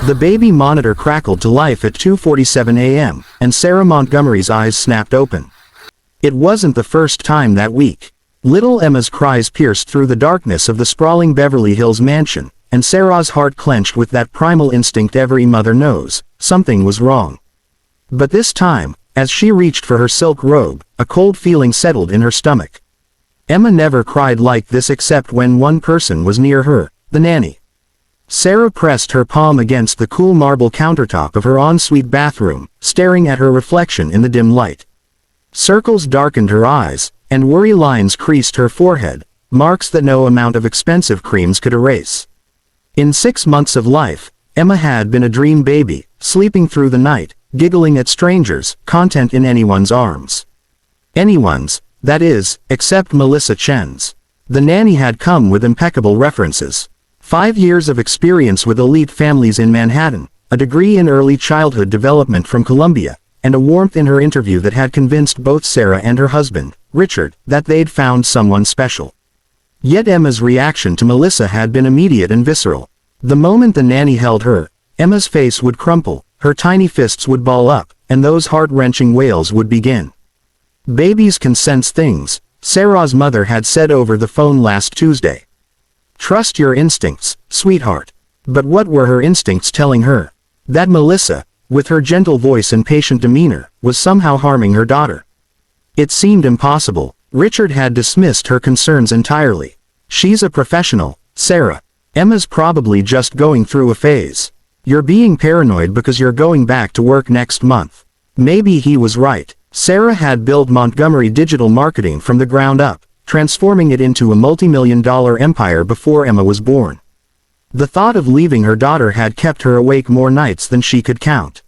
The baby monitor crackled to life at 2:47 a.m., and Sarah Montgomery's eyes snapped open. It wasn't the first time that week. Little Emma's cries pierced through the darkness of the sprawling Beverly Hills mansion, and Sarah's heart clenched with that primal instinct every mother knows: something was wrong. But this time, as she reached for her silk robe, a cold feeling settled in her stomach. Emma never cried like this except when one person was near her, the nanny. Sarah pressed her palm against the cool marble countertop of her ensuite bathroom, staring at her reflection in the dim light. Circles darkened her eyes, and worry lines creased her forehead, marks that no amount of expensive creams could erase. In 6 months of life, Emma had been a dream baby, sleeping through the night, giggling at strangers, content in anyone's arms. Anyone's, that is, except Melissa Chen's. The nanny had come with impeccable references. 5 years of experience with elite families in Manhattan, a degree in early childhood development from Columbia, and a warmth in her interview that had convinced both Sarah and her husband, Richard, that they'd found someone special. Yet Emma's reaction to Melissa had been immediate and visceral. The moment the nanny held her, Emma's face would crumple, her tiny fists would ball up, and those heart-wrenching wails would begin. "Babies can sense things," Sarah's mother had said over the phone last Tuesday. "Trust your instincts, sweetheart." But what were her instincts telling her? That Melissa, with her gentle voice and patient demeanor, was somehow harming her daughter. It seemed impossible. Richard had dismissed her concerns entirely. "She's a professional, Sarah. Emma's probably just going through a phase. You're being paranoid because you're going back to work next month." Maybe he was right. Sarah had built Montgomery Digital Marketing from the ground up, transforming it into a multi-million-dollar empire before Emma was born. The thought of leaving her daughter had kept her awake more nights than she could count.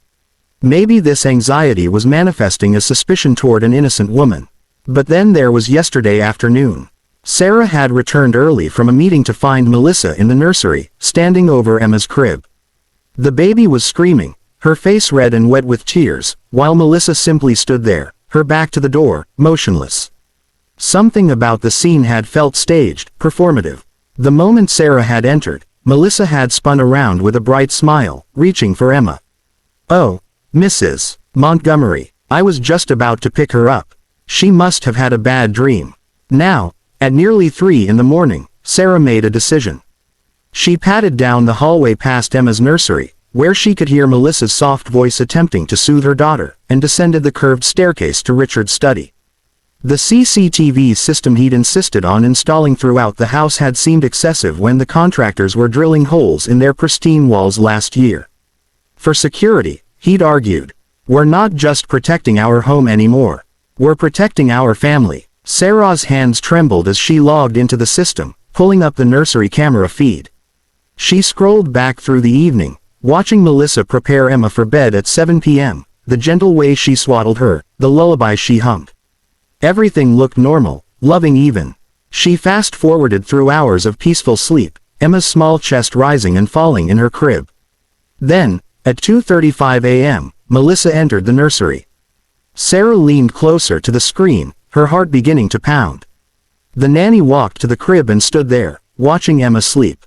Maybe this anxiety was manifesting as suspicion toward an innocent woman. But then there was yesterday afternoon. Sarah had returned early from a meeting to find Melissa in the nursery, standing over Emma's crib. The baby was screaming, her face red and wet with tears, while Melissa simply stood there, her back to the door, motionless. Something about the scene had felt staged, performative. The moment Sarah had entered, Melissa had spun around with a bright smile, reaching for Emma. "Oh, Mrs. Montgomery, I was just about to pick her up. She must have had a bad dream." Now, at nearly 3 in the morning, Sarah made a decision. She padded down the hallway past Emma's nursery, where she could hear Melissa's soft voice attempting to soothe her daughter, and descended the curved staircase to Richard's study. The CCTV system he'd insisted on installing throughout the house had seemed excessive when the contractors were drilling holes in their pristine walls last year. For security, he'd argued, "We're not just protecting our home anymore. We're protecting our family." Sarah's hands trembled as she logged into the system, pulling up the nursery camera feed. She scrolled back through the evening, watching Melissa prepare Emma for bed at 7 p.m., the gentle way she swaddled her, the lullaby she hummed. Everything looked normal, loving even. She fast-forwarded through hours of peaceful sleep, Emma's small chest rising and falling in her crib. Then, at 2:35 a.m., Melissa entered the nursery. Sarah leaned closer to the screen, her heart beginning to pound. The nanny walked to the crib and stood there, watching Emma sleep.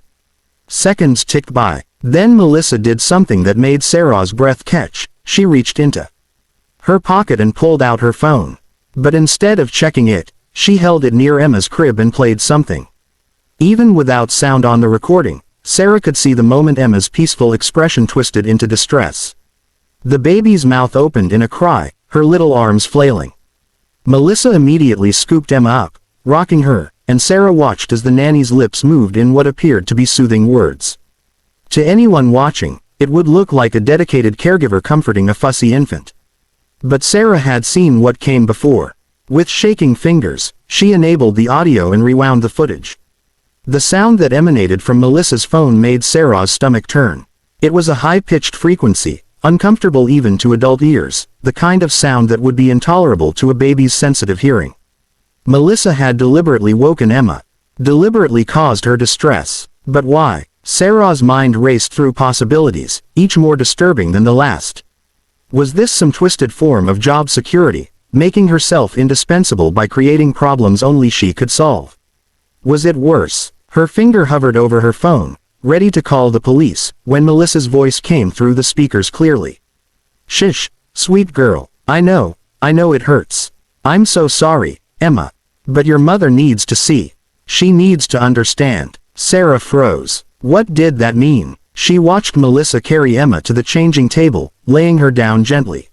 Seconds ticked by. Then Melissa did something that made Sarah's breath catch. She reached into her pocket and pulled out her phone. But instead of checking it, she held it near Emma's crib and played something. Even without sound on the recording, Sarah could see the moment Emma's peaceful expression twisted into distress. The baby's mouth opened in a cry, her little arms flailing. Melissa immediately scooped Emma up, rocking her, and Sarah watched as the nanny's lips moved in what appeared to be soothing words. To anyone watching, it would look like a dedicated caregiver comforting a fussy infant. But Sarah had seen what came before. With shaking fingers, she enabled the audio and rewound the footage. The sound that emanated from Melissa's phone made Sarah's stomach turn. It was a high-pitched frequency, uncomfortable even to adult ears, the kind of sound that would be intolerable to a baby's sensitive hearing. Melissa had deliberately woken Emma, deliberately caused her distress. But why? Sarah's mind raced through possibilities, each more disturbing than the last. Was this some twisted form of job security, making herself indispensable by creating problems only she could solve? Was it worse? Her finger hovered over her phone, ready to call the police, when Melissa's voice came through the speakers clearly. "Shish, sweet girl, I know it hurts. I'm so sorry, Emma. But your mother needs to see. She needs to understand." Sarah froze. What did that mean? She watched Melissa carry Emma to the changing table, laying her down gently.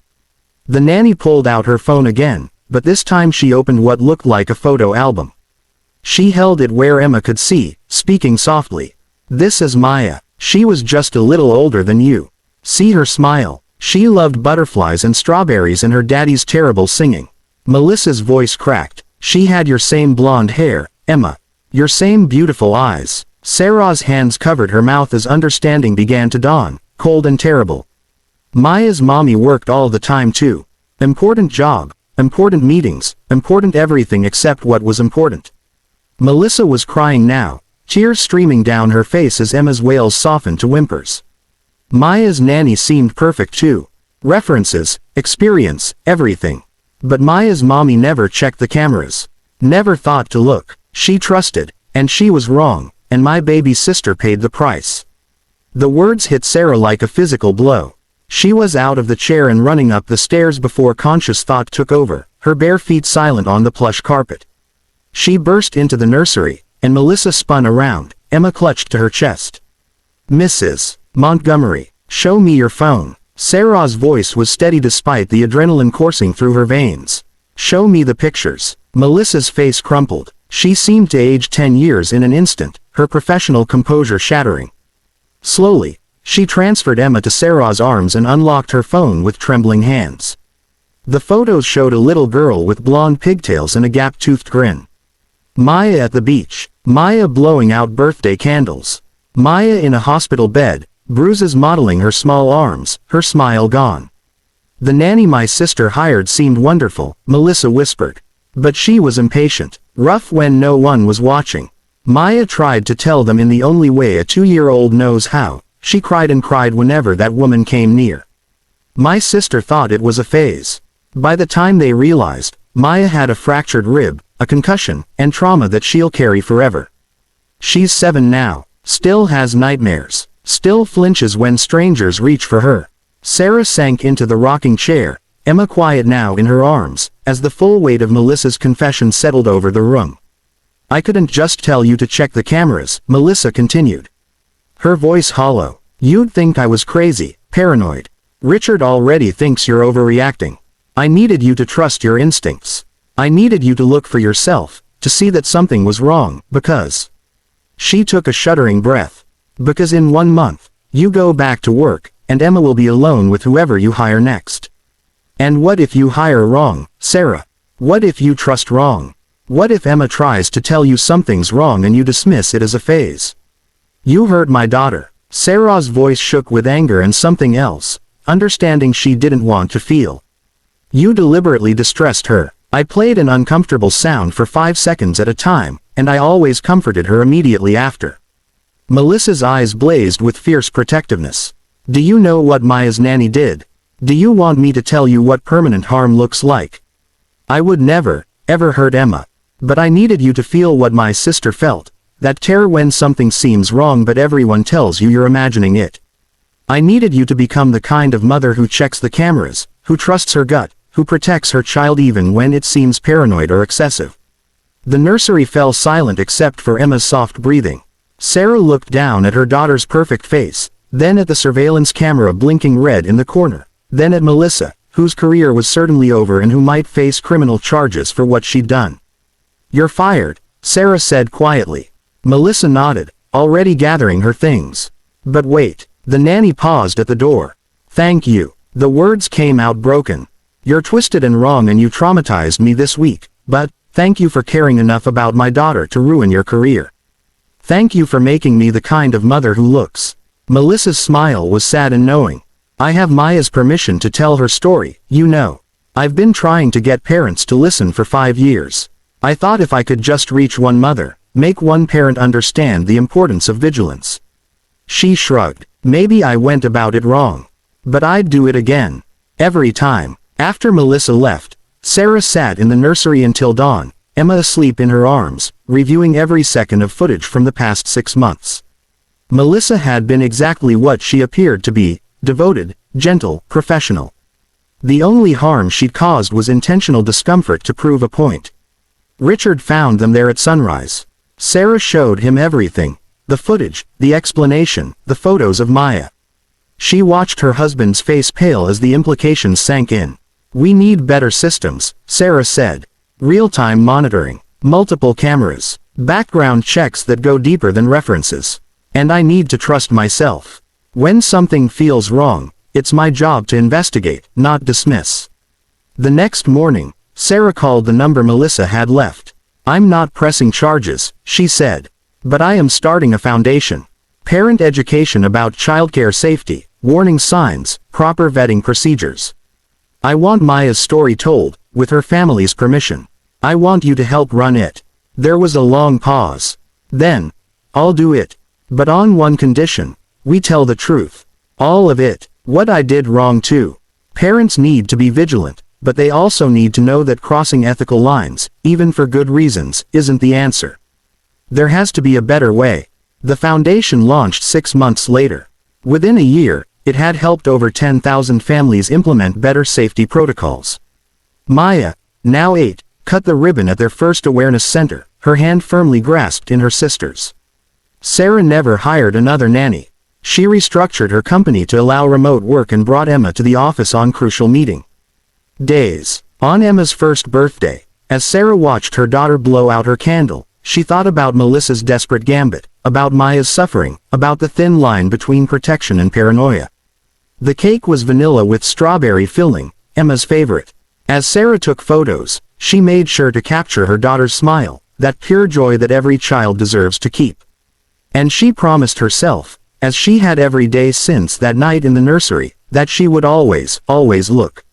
The nanny pulled out her phone again, but this time she opened what looked like a photo album. She held it where Emma could see, speaking softly. "This is Maya. She was just a little older than you. See her smile. She loved butterflies and strawberries and her daddy's terrible singing." Melissa's voice cracked. "She had your same blonde hair, Emma. Your same beautiful eyes." Sarah's hands covered her mouth as understanding began to dawn, cold and terrible. Maya's mommy worked all the time too. Important job, important meetings, important everything except what was important. Melissa was crying now, tears streaming down her face as Emma's wails softened to whimpers. Maya's nanny seemed perfect too. References, experience, everything. But Maya's mommy never checked the cameras. Never thought to look. She trusted, and she was wrong, and my baby sister paid the price. The words hit Sarah like a physical blow. She was out of the chair and running up the stairs before conscious thought took over, her bare feet silent on the plush carpet. She burst into the nursery, and Melissa spun around. Emma clutched to her chest. "Mrs. Montgomery, show me your phone." Sarah's voice was steady despite the adrenaline coursing through her veins. "Show me the pictures." Melissa's face crumpled. She seemed to age 10 years in an instant, her professional composure shattering. Slowly, she transferred Emma to Sarah's arms and unlocked her phone with trembling hands. The photos showed a little girl with blonde pigtails and a gap-toothed grin. Maya at the beach. Maya blowing out birthday candles. Maya in a hospital bed, bruises mottling her small arms, her smile gone. "The nanny my sister hired seemed wonderful," Melissa whispered. But she was impatient, rough when no one was watching. Maya tried to tell them in the only way a 2-year-old knows how. She cried and cried whenever that woman came near. My sister thought it was a phase. By the time they realized, Maya had a fractured rib, a concussion, and trauma that she'll carry forever. She's 7 now, still has nightmares, still flinches when strangers reach for her. Sarah sank into the rocking chair, Emma quiet now in her arms, as the full weight of Melissa's confession settled over the room. "I couldn't just tell you to check the cameras," Melissa continued. Her voice hollow. "You'd think I was crazy, paranoid. Richard already thinks you're overreacting. I needed you to trust your instincts. I needed you to look for yourself, to see that something was wrong, because..." She took a shuddering breath. "Because in 1 month, you go back to work, and Emma will be alone with whoever you hire next. And what if you hire wrong, Sarah? What if you trust wrong? What if Emma tries to tell you something's wrong and you dismiss it as a phase? You hurt my daughter." Sarah's voice shook with anger and something else, understanding she didn't want to feel. "You deliberately distressed her. I played an uncomfortable sound for 5 seconds at a time, and I always comforted her immediately after." Melissa's eyes blazed with fierce protectiveness. "Do you know what Maya's nanny did? Do you want me to tell you what permanent harm looks like? I would never, ever hurt Emma. But I needed you to feel what my sister felt, that terror when something seems wrong but everyone tells you you're imagining it. I needed you to become the kind of mother who checks the cameras, who trusts her gut, who protects her child even when it seems paranoid or excessive." The nursery fell silent except for Emma's soft breathing. Sarah looked down at her daughter's perfect face, then at the surveillance camera blinking red in the corner, then at Melissa, whose career was certainly over and who might face criminal charges for what she'd done. "You're fired," Sarah said quietly. Melissa nodded, already gathering her things. "But wait." The nanny paused at the door. "Thank you." The words came out broken. "You're twisted and wrong and you traumatized me this week, but, thank you for caring enough about my daughter to ruin your career. Thank you for making me the kind of mother who looks." Melissa's smile was sad and knowing. "I have Maya's permission to tell her story, you know. I've been trying to get parents to listen for 5 years. I thought if I could just reach one mother, make one parent understand the importance of vigilance." She shrugged. "Maybe I went about it wrong. But I'd do it again. Every time." After Melissa left, Sarah sat in the nursery until dawn, Emma asleep in her arms, reviewing every second of footage from the past 6 months. Melissa had been exactly what she appeared to be: devoted, gentle, professional. The only harm she'd caused was intentional discomfort to prove a point. Richard found them there at sunrise. Sarah showed him everything: the footage, the explanation, the photos of Maya. She watched her husband's face pale as the implications sank in. "We need better systems," Sarah said. "Real-time monitoring, multiple cameras, background checks that go deeper than references. And I need to trust myself. When something feels wrong, it's my job to investigate, not dismiss." The next morning, Sarah called the number Melissa had left. "I'm not pressing charges," she said. "But I am starting a foundation. Parent education about childcare safety, warning signs, proper vetting procedures. I want Maya's story told, with her family's permission. I want you to help run it." There was a long pause. Then, "I'll do it. But on one condition: we tell the truth. All of it. What I did wrong too. Parents need to be vigilant, but they also need to know that crossing ethical lines, even for good reasons, isn't the answer. There has to be a better way." The foundation launched 6 months later. Within a year, it had helped over 10,000 families implement better safety protocols. Maya, now 8, cut the ribbon at their first awareness center, her hand firmly grasped in her sister's. Sarah never hired another nanny. She restructured her company to allow remote work and brought Emma to the office on crucial meeting days. On Emma's first birthday, as Sarah watched her daughter blow out her candle, she thought about Melissa's desperate gambit, about Maya's suffering, about the thin line between protection and paranoia. The cake was vanilla with strawberry filling, Emma's favorite. As Sarah took photos, she made sure to capture her daughter's smile, that pure joy that every child deserves to keep. And she promised herself, as she had every day since that night in the nursery, that she would always, always look